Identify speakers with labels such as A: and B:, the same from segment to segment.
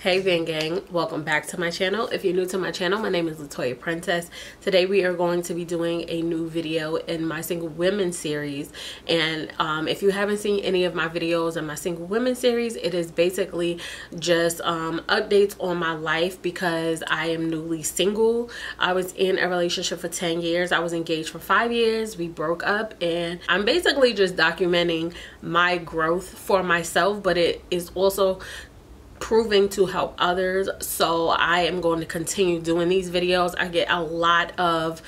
A: Hey VanGang, welcome back to my channel. If you're new to my channel, my name is LaToya Princess. Today we are going to be doing a new video in my single women series, and if you haven't seen any of my videos in my single women series, it is basically just updates on my life because I am newly single. I was in a relationship for 10 years. I was engaged for 5 years. We broke up, and I'm basically just documenting my growth for myself, but it is also proving to help others. So I am going to continue doing these videos. I get a lot of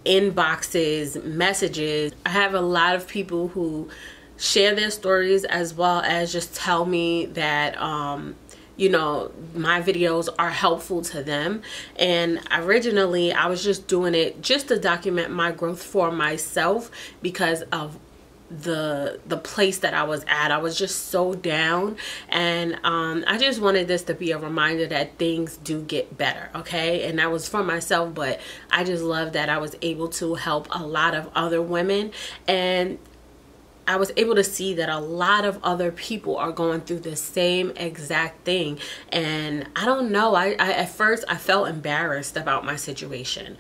A: inboxes, messages. I have a lot of people who share their stories as well as just tell me that you know, my videos are helpful to them. And originally I was just doing it just to document my growth for myself because of the place that I was at. I was just so down, and I just wanted this to be a reminder that things do get better, okay? And that was for myself, but I just love that I was able to help a lot of other women, and I was able to see that a lot of other people are going through the same exact thing. And I don't know, I at first I felt embarrassed about my situation.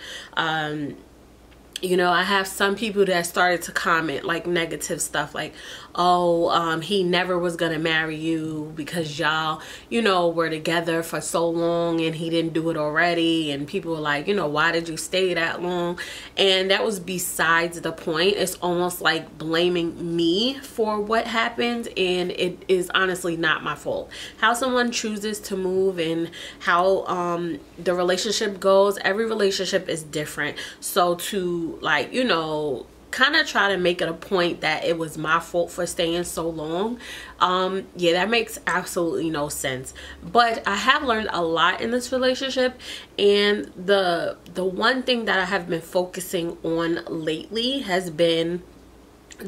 A: You know, I have some people that started to comment like negative stuff like, oh, he never was gonna marry you because y'all, you know, were together for so long and he didn't do it already. And people were like, you know, why did you stay that long? And that was besides the point. It's almost like blaming me for what happened, and it is honestly not my fault. How someone chooses to move and how the relationship goes, every relationship is different. So to, like, you know, kind of try to make it a point that it was my fault for staying so long, yeah, that makes absolutely no sense. But I have learned a lot in this relationship, and the one thing that I have been focusing on lately has been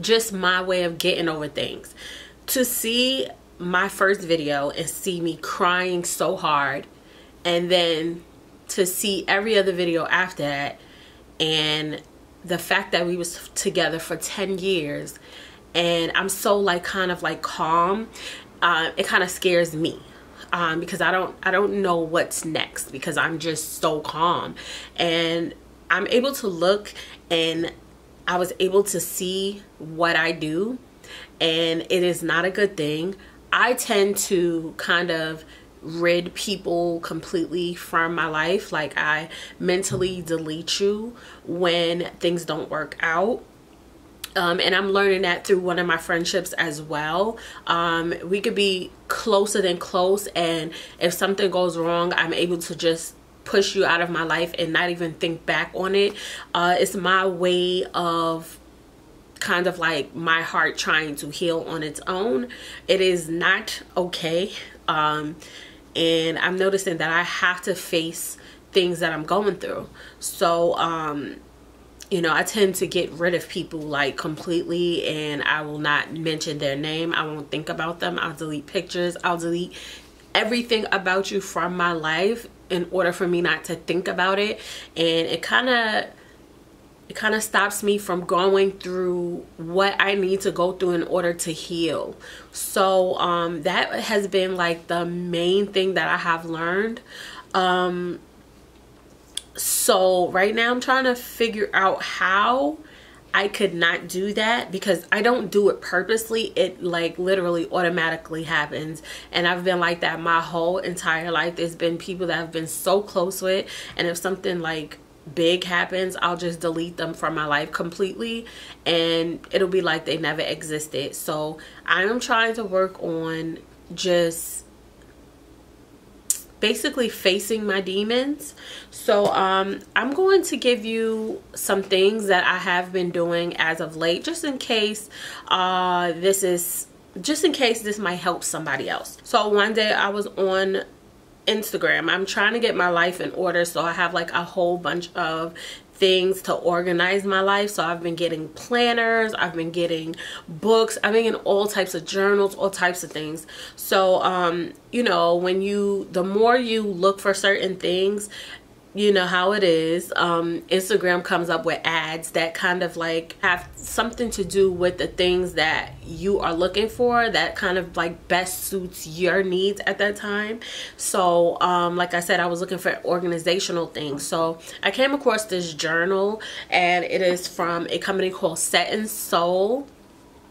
A: just my way of getting over things. To see my first video and see me crying so hard, and then to see every other video after that, and the fact that we was together for 10 years and I'm so like kind of like calm, it kind of scares me because I don't know what's next because I'm just so calm. And I'm able to look, and I was able to see what I do, and it is not a good thing. I tend to kind of rid people completely from my life. Like, I mentally delete you when things don't work out. And I'm learning that through one of my friendships as well. We could be closer than close, and if something goes wrong, I'm able to just push you out of my life and not even think back on it. It's my way of kind of like my heart trying to heal on its own. It is not okay. And I'm noticing that I have to face things that I'm going through. So, you know, I tend to get rid of people like completely, and I will not mention their name. I won't think about them. I'll delete pictures. I'll delete everything about you from my life in order for me not to think about it. And it kind of stops me from going through what I need to go through in order to heal. So that has been like the main thing that I have learned. So right now I'm trying to figure out how I could not do that, because I don't do it purposely. It like literally automatically happens, and I've been like that my whole entire life. There's been people that I've been so close with, and if something like big happens, I'll just delete them from my life completely, and it'll be like they never existed. So I am trying to work on just basically facing my demons. So I'm going to give you some things that I have been doing as of late, just in case this might help somebody else. So one day I was on Instagram. I'm trying to get my life in order, so I have like a whole bunch of things to organize my life. So I've been getting planners, I've been getting books, I've been getting all types of journals, all types of things. So you know, when the more you look for certain things, you know how it is. Instagram comes up with ads that kind of like have something to do with the things that you are looking for, that kind of like best suits your needs at that time. So like I said, I was looking for organizational things. So I came across this journal, and it is from a company called Set and Soul.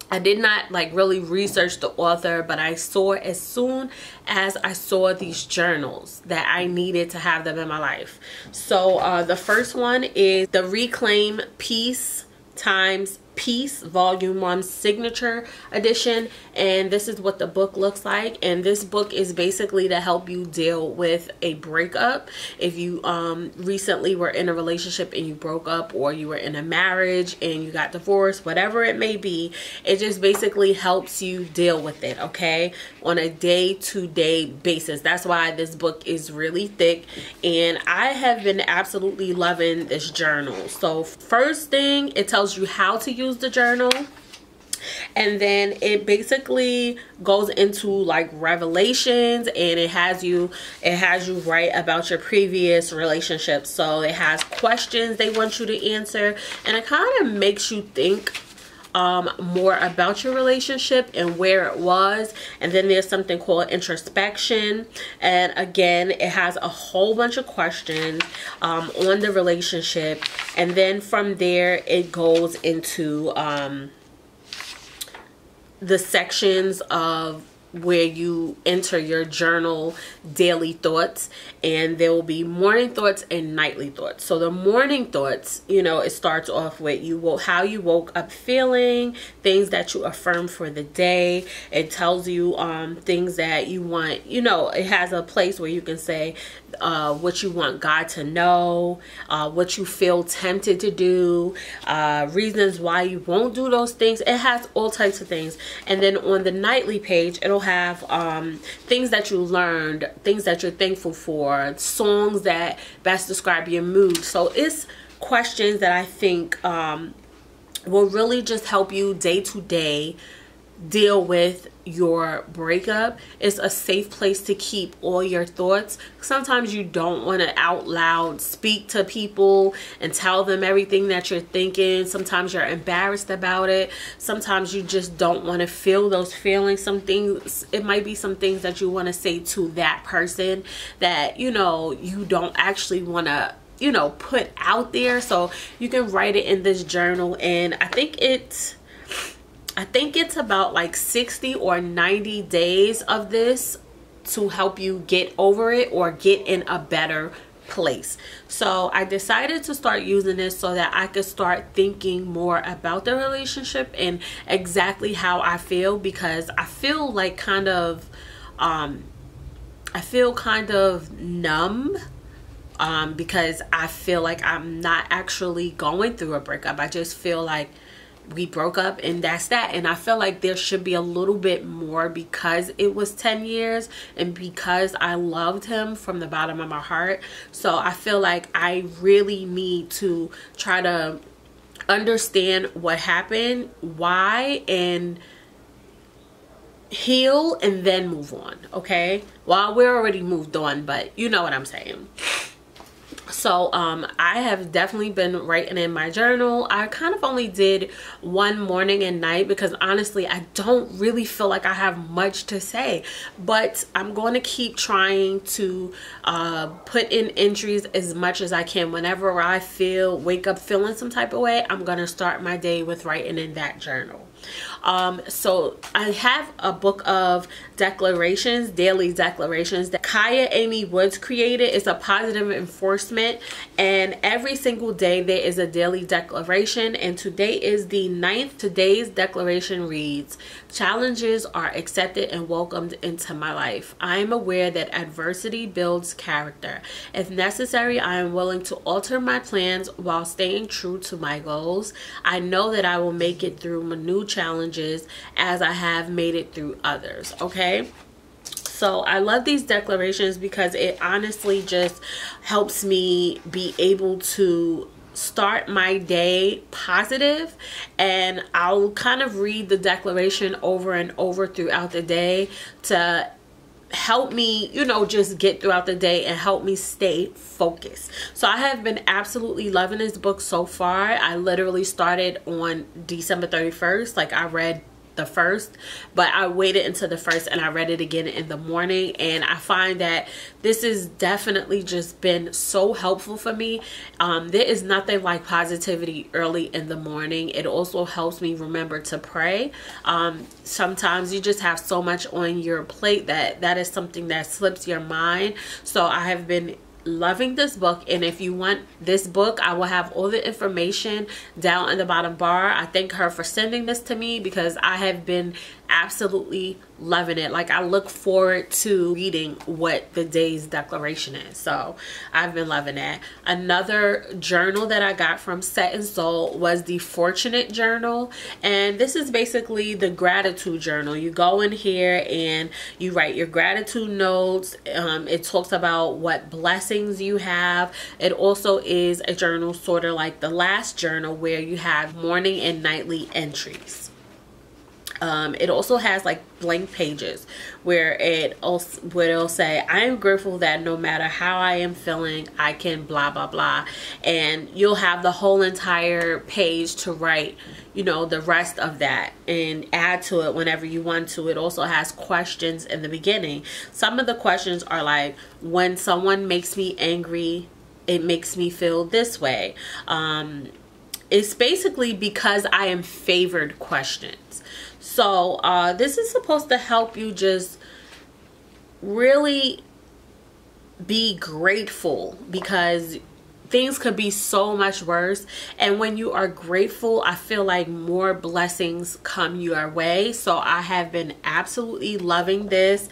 A: I did not like really research the author, but I saw, as soon as I saw these journals, that I needed to have them in my life. So the first one is the Reclaim Peace Times Peace Volume 1 Signature Edition, and this is what the book looks like. And this book is basically to help you deal with a breakup. If you recently were in a relationship and you broke up, or you were in a marriage and you got divorced, whatever it may be, it just basically helps you deal with it, okay, on a day-to-day basis. That's why this book is really thick, and I have been absolutely loving this journal. So first thing, it tells you how to use the journal, and then it basically goes into like revelations, and it has you write about your previous relationships. So it has questions they want you to answer, and it kind of makes you think more about your relationship and where it was. And then there's something called introspection, and again, it has a whole bunch of questions on the relationship. And then from there, it goes into the sections of where you enter your journal daily thoughts, and there will be morning thoughts and nightly thoughts. So the morning thoughts, you know, it starts off with how you woke up feeling, things that you affirm for the day. It tells you things that you want, you know, it has a place where you can say what you want God to know, what you feel tempted to do, reasons why you won't do those things. It has all types of things. And then on the nightly page, it'll have things that you learned, things that you're thankful for, songs that best describe your mood. So it's questions that I think will really just help you day to day deal with your breakup. It's a safe place to keep all your thoughts. Sometimes you don't want to out loud speak to people and tell them everything that you're thinking. Sometimes you're embarrassed about it. Sometimes you just don't want to feel those feelings. Some things, it might be some things that you want to say to that person that, you know, you don't actually want to, you know, put out there. So you can write it in this journal, and I think it's about like 60 or 90 days of this to help you get over it or get in a better place. So I decided to start using this so that I could start thinking more about the relationship and exactly how I feel, because I feel like kind of numb, because I feel like I'm not actually going through a breakup. I just feel like we broke up and that's that. And I feel like there should be a little bit more, because it was 10 years and because I loved him from the bottom of my heart. So I feel like I really need to try to understand what happened, why, and heal, and then move on. Okay, well, we're already moved on, but you know what I'm saying. So I have definitely been writing in my journal. I kind of only did one morning and night because honestly I don't really feel like I have much to say, but I'm going to keep trying to put in entries as much as I can. Whenever I wake up feeling some type of way, I'm going to start my day with writing in that journal. So I have a book of declarations, daily declarations that Kaya Amy Woods created. It's a positive enforcement, and every single day there is a daily declaration, and today is the 9th. Today's declaration reads, challenges are accepted and welcomed into my life. I am aware that adversity builds character. If necessary, I am willing to alter my plans while staying true to my goals. I know that I will make it through my new challenges as I have made it through others. Okay, so I love these declarations because it honestly just helps me be able to start my day positive, and I'll kind of read the declaration over and over throughout the day to help me, you know, just get throughout the day and help me stay focused. So I have been absolutely loving this book so far. I literally started on December 31st. Like, I read the first, but I waited until the first and I read it again in the morning, and I find that this has definitely just been so helpful for me. There is nothing like positivity early in the morning. It also helps me remember to pray. Sometimes you just have so much on your plate that is something that slips your mind. So I have been loving this book, and if you want this book, I will have all the information down in the bottom bar. I thank her for sending this to me because I have been absolutely loving it. Like, I look forward to reading what the day's declaration is. So I've been loving that. Another journal that I got from Set and Soul was the Fortunate Journal, and this is basically the gratitude journal. You go in here and you write your gratitude notes. It talks about what blessings you have. It also is a journal sort of like the last journal where you have morning and nightly entries. It also has like blank pages where it'll say, I am grateful that no matter how I am feeling, I can blah blah blah, and you'll have the whole entire page to write, you know, the rest of that and add to it whenever you want to. It also has questions in the beginning. Some of the questions are like, when someone makes me angry, it makes me feel this way. It's basically because I am favored questions. So this is supposed to help you just really be grateful, because things could be so much worse, and when you are grateful, I feel like more blessings come your way. So I have been absolutely loving this.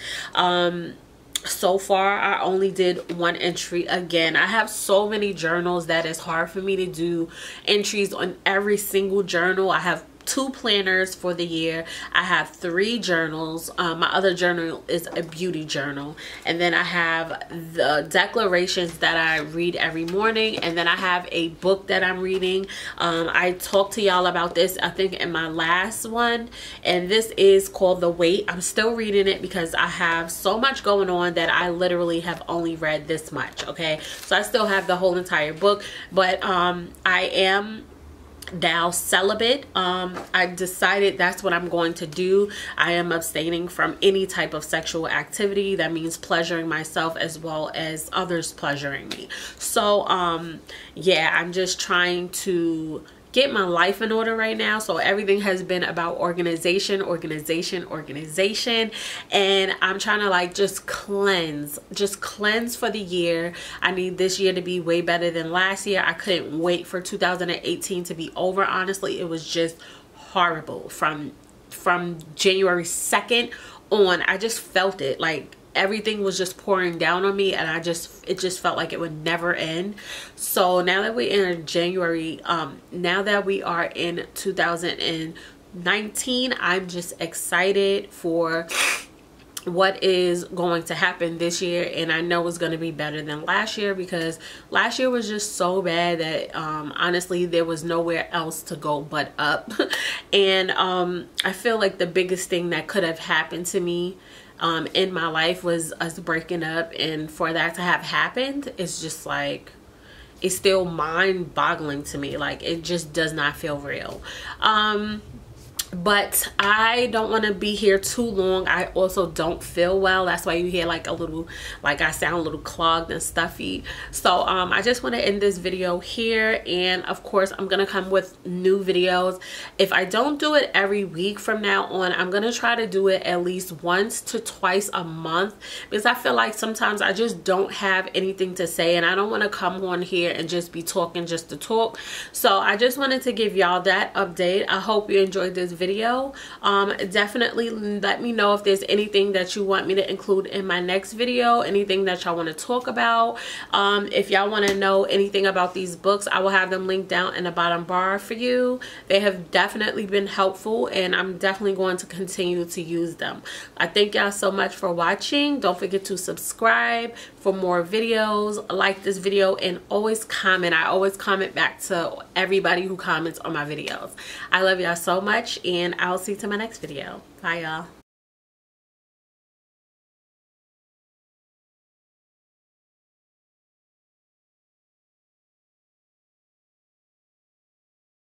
A: So far I only did one entry. Again, I have so many journals that it's hard for me to do entries on every single journal. I have 2 planners for the year. I have 3 journals. My other journal is a beauty journal, and then I have the declarations that I read every morning, and then I have a book that I'm reading. I talked to y'all about this, I think, in my last one, and this is called The Wait. I'm still reading it because I have so much going on that I literally have only read this much. Okay, so I still have the whole entire book, but I am now celibate. I decided that's what I'm going to do. I am abstaining from any type of sexual activity. That means pleasuring myself as well as others pleasuring me. So yeah, I'm just trying to get my life in order right now. So everything has been about organization, and I'm trying to like just cleanse for the year. I need this year to be way better than last year. I couldn't wait for 2018 to be over. Honestly, it was just horrible from January 2nd on. I just felt it, like everything was just pouring down on me, and it just felt like it would never end. So now that we're in January, now that we are in 2019, I'm just excited for what is going to happen this year, and I know it's going to be better than last year, because last year was just so bad that honestly there was nowhere else to go but up. And I feel like the biggest thing that could have happened to me in my life was us breaking up, and for that to have happened, it's just like, it's still mind-boggling to me. Like, it just does not feel real. But I don't want to be here too long. I also don't feel well. That's why you hear like a little, like I sound a little clogged and stuffy. So I just want to end this video here, and of course I'm gonna come with new videos. If I don't do it every week from now on, I'm gonna try to do it at least once to twice a month, because I feel like sometimes I just don't have anything to say, and I don't want to come on here and just be talking just to talk. So I just wanted to give y'all that update. I hope you enjoyed this video. Definitely let me know if there's anything that you want me to include in my next video, anything that y'all want to talk about. If y'all want to know anything about these books, I will have them linked down in the bottom bar for you. They have definitely been helpful, and I'm definitely going to continue to use them. I thank y'all so much for watching. Don't forget to subscribe for more videos, like this video, and always comment. I always comment back to everybody who comments on my videos. I love y'all so much, and I'll see you to my next video. Bye, y'all.